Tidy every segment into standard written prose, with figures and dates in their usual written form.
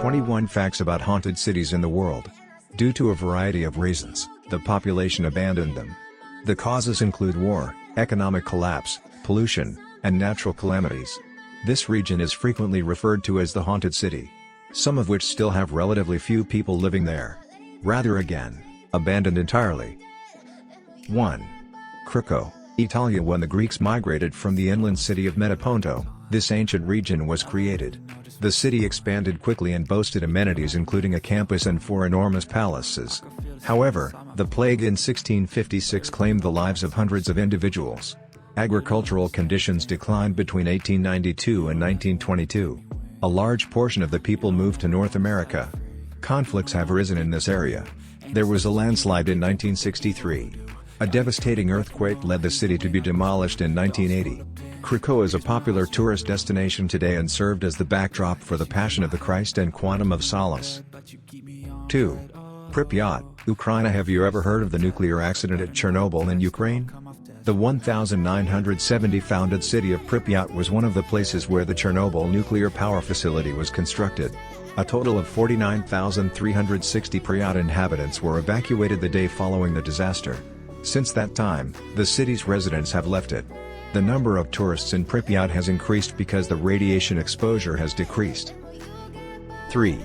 21 Facts about haunted cities in the world. Due to a variety of reasons, the population abandoned them. The causes include war, economic collapse, pollution, and natural calamities. This region is frequently referred to as the haunted city, some of which still have relatively few people living there. Rather again, abandoned entirely. 1. Crico Italia. When the Greeks migrated from the inland city of Metaponto, this ancient region was created. The city expanded quickly and boasted amenities including a campus and 4 enormous palaces. However, the plague in 1656 claimed the lives of hundreds of individuals. Agricultural conditions declined between 1892 and 1922. A large portion of the people moved to North America. Conflicts have arisen in this area. There was a landslide in 1963. A devastating earthquake led the city to be demolished in 1980. Crico is a popular tourist destination today and served as the backdrop for the Passion of the Christ and Quantum of Solace. 2. Pripyat, Ukraine. Have you ever heard of the nuclear accident at Chernobyl in Ukraine? The 1970 founded city of Pripyat was one of the places where the Chernobyl nuclear power facility was constructed. A total of 49,360 Pripyat inhabitants were evacuated the day following the disaster. Since that time, the city's residents have left it. The number of tourists in Pripyat has increased because the radiation exposure has decreased. 3.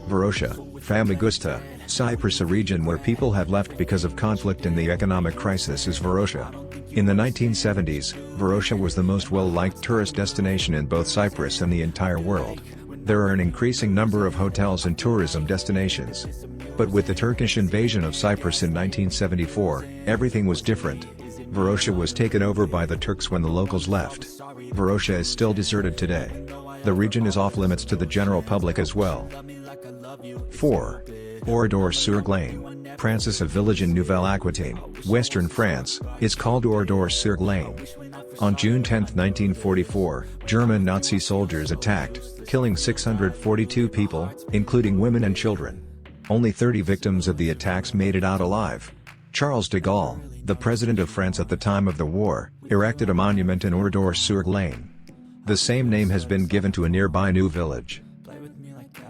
Varosha, Famagusta, Cyprus. A region where people have left because of conflict and the economic crisis is Varosha. In the 1970s, Varosha was the most well-liked tourist destination in both Cyprus and the entire world. There are an increasing number of hotels and tourism destinations. But with the Turkish invasion of Cyprus in 1974, everything was different. Varosha was taken over by the Turks when the locals left. Varosha is still deserted today. The region is off-limits to the general public as well. 4. Oradour-Sur-Glane, France. A village in Nouvelle-Aquitaine, western France, is called Oradour-Sur-Glane. On June 10, 1944, German Nazi soldiers attacked, killing 642 people, including women and children. Only 30 victims of the attacks made it out alive. Charles de Gaulle, the president of France at the time of the war, erected a monument in Oradour-Sur-Glane. The same name has been given to a nearby new village.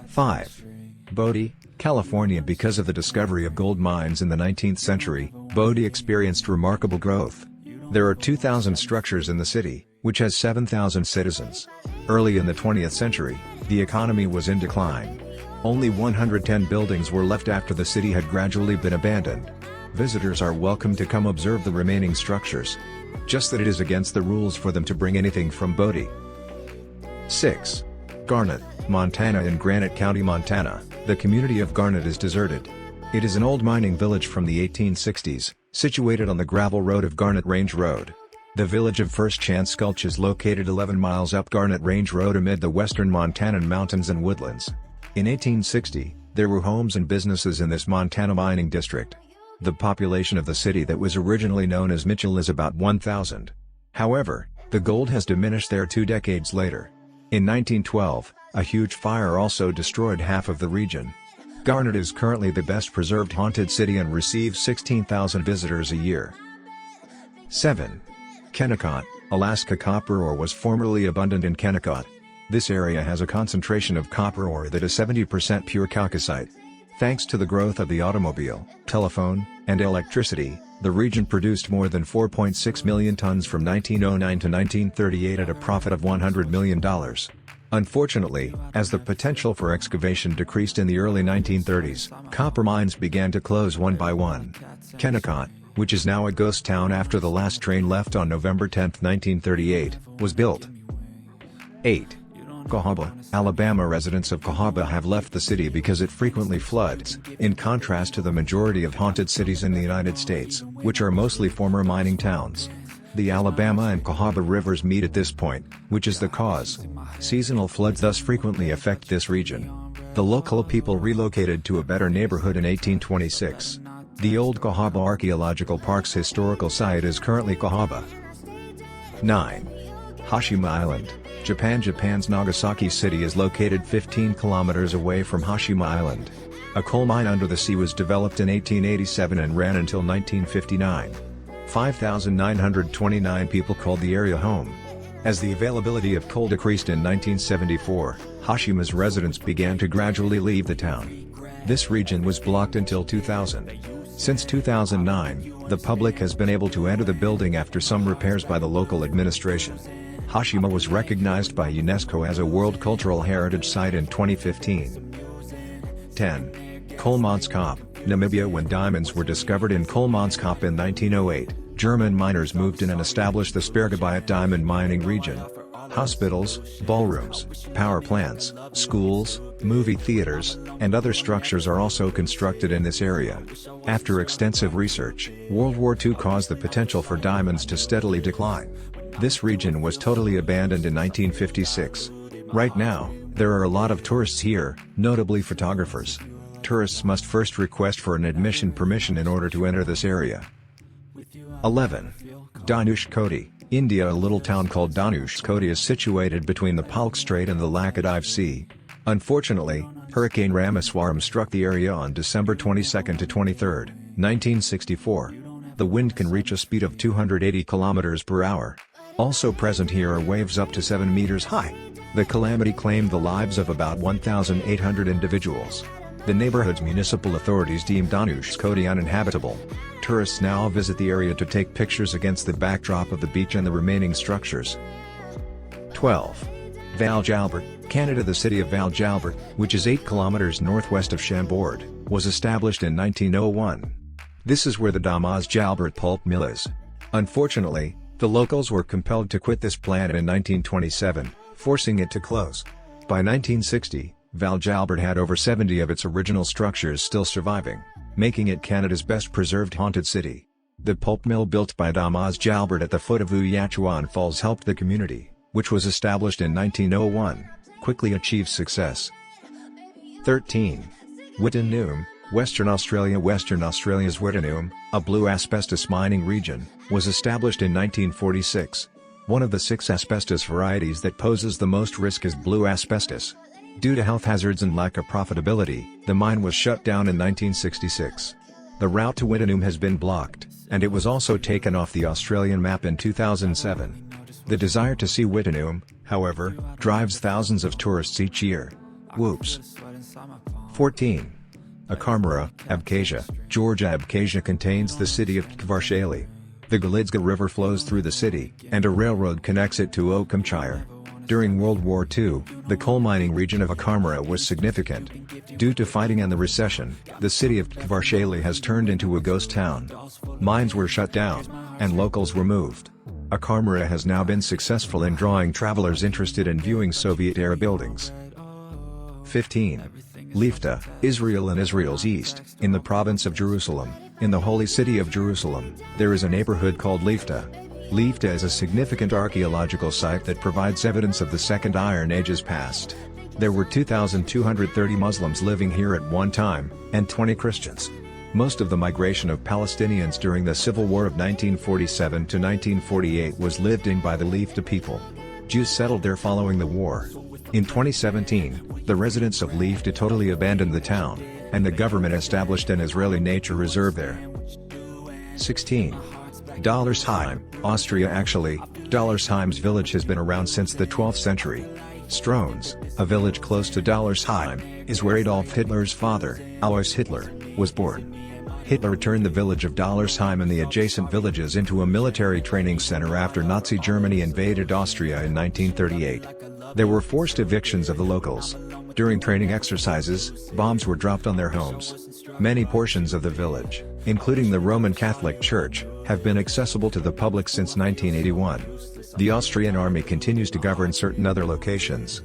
5. Bodie, California. Because of the discovery of gold mines in the 19th century, Bodie experienced remarkable growth. There are 2,000 structures in the city, which has 7,000 citizens. Early in the 20th century, the economy was in decline. Only 110 buildings were left after the city had gradually been abandoned. Visitors are welcome to come observe the remaining structures. Just that it is against the rules for them to bring anything from Bodie. 6. Garnet, Montana. In Granite County, Montana, the community of Garnet is deserted. It is an old mining village from the 1860s, situated on the gravel road of Garnet Range Road. The village of First Chance Gulch is located 11 miles up Garnet Range Road amid the western Montanan mountains and woodlands. In 1860, there were homes and businesses in this Montana mining district. The population of the city that was originally known as Mitchell is about 1,000. However, the gold has diminished there 2 decades later. In 1912, a huge fire also destroyed half of the region. Garnet is currently the best preserved haunted city and receives 16,000 visitors a year. 7. Kennecott, Alaska. Copper ore was formerly abundant in Kennecott. This area has a concentration of copper ore that is 70% pure chalcocite. Thanks to the growth of the automobile, telephone, and electricity, the region produced more than 4.6 million tons from 1909 to 1938 at a profit of $100 million. Unfortunately, as the potential for excavation decreased in the early 1930s, copper mines began to close one by one. Kennecott, which is now a ghost town after the last train left on November 10, 1938, was built. 8. Cahaba, Alabama. Residents of Cahaba have left the city because it frequently floods, in contrast to the majority of haunted cities in the United States, which are mostly former mining towns. The Alabama and Cahaba rivers meet at this point, which is the cause. Seasonal floods thus frequently affect this region. The local people relocated to a better neighborhood in 1826. The old Cahaba Archaeological Park's historical site is currently Cahaba. 9. Hashim Island, Japan. Japan's Nagasaki city is located 15 kilometers away from Hashim Island. A coal mine under the sea was developed in 1887 and ran until 1959. 5,929 people called the area home. As the availability of coal decreased in 1974, Hashima's residents began to gradually leave the town. This region was blocked until 2000. Since 2009, the public has been able to enter the building after some repairs by the local administration. Hashima was recognized by UNESCO as a World Cultural Heritage Site in 2015. 10. Colemanskop, Namibia. When diamonds were discovered in Colemanskop in 1908, German miners moved in and established the Spergebiet diamond mining region. Hospitals, ballrooms, power plants, schools, movie theaters, and other structures are also constructed in this area. After extensive research, World War II caused the potential for diamonds to steadily decline. This region was totally abandoned in 1956. Right now, there are a lot of tourists here, notably photographers. Tourists must first request for an admission permission in order to enter this area. 11. Danushkodi, India. A little town called Danushkodi is situated between the Palk Strait and the Laccadive Sea. Unfortunately, Hurricane Ramaswaram struck the area on December 22 to 23, 1964. The wind can reach a speed of 280 km per hour. Also present here are waves up to 7 meters high. The calamity claimed the lives of about 1,800 individuals. The neighborhood's municipal authorities deemed Danushkodi uninhabitable. Tourists now visit the area to take pictures against the backdrop of the beach and the remaining structures. 12. Val-Jalbert, Canada. The city of Val-Jalbert, which is 8 kilometers northwest of Chambord, was established in 1901. This is where the Damas-Jalbert pulp mill is. Unfortunately, the locals were compelled to quit this plant in 1927, forcing it to close. By 1960, Val-Jalbert had over 70 of its original structures still surviving, making it Canada's best preserved haunted city. The pulp mill built by Damas-Jalbert at the foot of Ouyachuan Falls helped the community, which was established in 1901, quickly achieve success. 13. Wittenoom, Western Australia. Western Australia's Wittenoom, a blue asbestos mining region, was established in 1946. One of the 6 asbestos varieties that poses the most risk is blue asbestos. Due to health hazards and lack of profitability, the mine was shut down in 1966. The route to Wittenoom has been blocked, and it was also taken off the Australian map in 2007. The desire to see Wittenoom, however, drives thousands of tourists each year. Whoops. 14. Akamara, Abkhazia, Georgia. Abkhazia contains the city of Kvarshali. The Golizga River flows through the city, and a railroad connects it to Okamchire. During World War II, the coal mining region of Akamara was significant. Due to fighting and the recession, the city of Kvarshali has turned into a ghost town. Mines were shut down, and locals were moved. Akamara has now been successful in drawing travelers interested in viewing Soviet-era buildings. 15. Lifta, Israel. In Israel's east, in the province of Jerusalem, in the holy city of Jerusalem, there is a neighborhood called Lifta. Lifta is a significant archaeological site that provides evidence of the Second Iron Age's past. There were 2,230 Muslims living here at one time, and 20 Christians. Most of the migration of Palestinians during the Civil War of 1947 to 1948 was lived in by the Lifta people. Jews settled there following the war. In 2017, the residents of Lifta totally abandoned the town, and the government established an Israeli nature reserve there. 16. Dollersheim, Austria. Actually, Dollersheim's village has been around since the 12th century. Strones, a village close to Dollersheim, is where Adolf Hitler's father, Alois Hitler, was born. Hitler turned the village of Dollersheim and the adjacent villages into a military training center after Nazi Germany invaded Austria in 1938. There were forced evictions of the locals. During training exercises, bombs were dropped on their homes. Many portions of the village, including the Roman Catholic Church, have been accessible to the public since 1981. The Austrian army continues to govern certain other locations.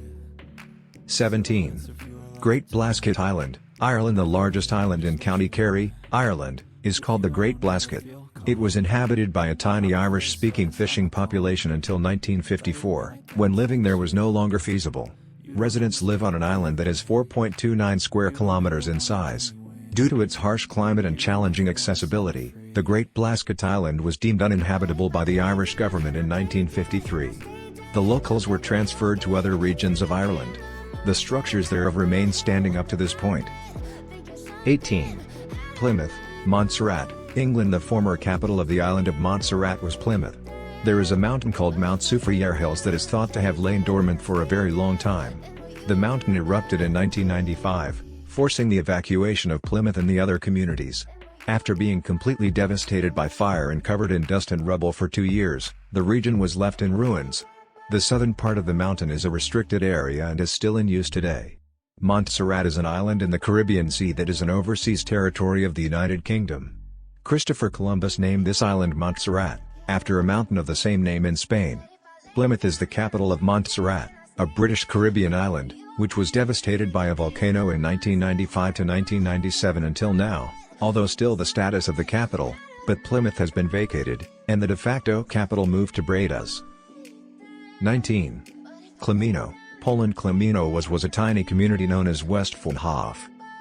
17. Great Blasket Island, Ireland. The largest island in County Kerry, Ireland, is called the Great Blasket. It was inhabited by a tiny Irish-speaking fishing population until 1954, when living there was no longer feasible. Residents live on an island that is 4.29 square kilometers in size. Due to its harsh climate and challenging accessibility, the Great Blasket Island was deemed uninhabitable by the Irish government in 1953. The locals were transferred to other regions of Ireland. The structures thereof remain standing up to this point. 18. Plymouth, Montserrat, England. The former capital of the island of Montserrat was Plymouth. There is a mountain called Mount Soufriere Hills that is thought to have lain dormant for a very long time. The mountain erupted in 1995, forcing the evacuation of Plymouth and the other communities. After being completely devastated by fire and covered in dust and rubble for 2 years, the region was left in ruins. The southern part of the mountain is a restricted area and is still in use today. Montserrat is an island in the Caribbean Sea that is an overseas territory of the United Kingdom. Christopher Columbus named this island Montserrat, after a mountain of the same name in Spain. Plymouth is the capital of Montserrat, a British Caribbean island, which was devastated by a volcano in 1995 to 1997 until now, although still the status of the capital, but Plymouth has been vacated, and the de facto capital moved to Bradas. 19. Clamino, Poland. Clamino was a tiny community known as Westbahnhof.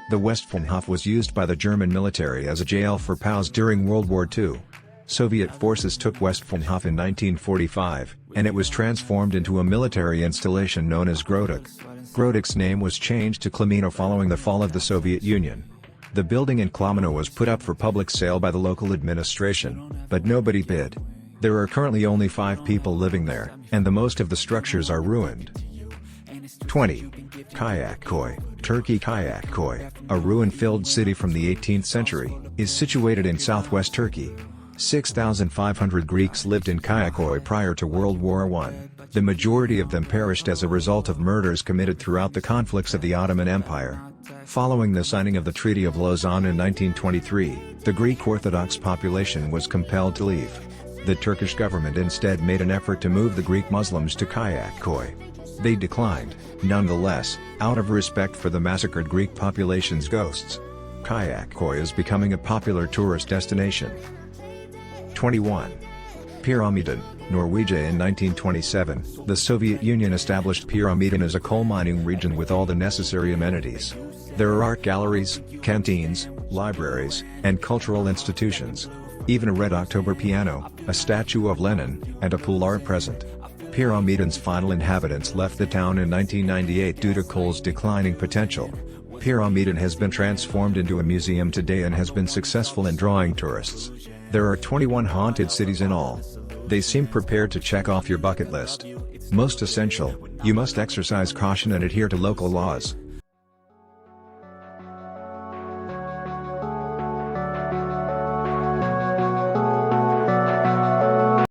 The Westbahnhof was used by the German military as a jail for POWs during World War II. Soviet forces took Westbahnhof in 1945, and it was transformed into a military installation known as Granite. Granite's name was changed to Clamino following the fall of the Soviet Union. The building in Clamino was put up for public sale by the local administration, but nobody bid. There are currently only 5 people living there, and the most of the structures are ruined. 20. Kayakköy, Turkey. Kayakköy, a ruin-filled city from the 18th century, is situated in southwest Turkey. 6,500 Greeks lived in Kayakköy prior to World War I. The majority of them perished as a result of murders committed throughout the conflicts of the Ottoman Empire. Following the signing of the Treaty of Lausanne in 1923, the Greek Orthodox population was compelled to leave. The Turkish government instead made an effort to move the Greek Muslims to Kayakköy. They declined, nonetheless, out of respect for the massacred Greek population's ghosts. Kayakköy is becoming a popular tourist destination. 21. Pyramiden, Norwegia. In 1927, the Soviet Union established Pyramiden as a coal mining region with all the necessary amenities. There are art galleries, canteens, libraries, and cultural institutions. Even a Red October piano, a statue of Lenin, and a pool are present. Pyramiden's final inhabitants left the town in 1998 due to coal's declining potential. Pyramiden has been transformed into a museum today and has been successful in drawing tourists. There are 21 haunted cities in all. They seem prepared to check off your bucket list. Most essential, you must exercise caution and adhere to local laws.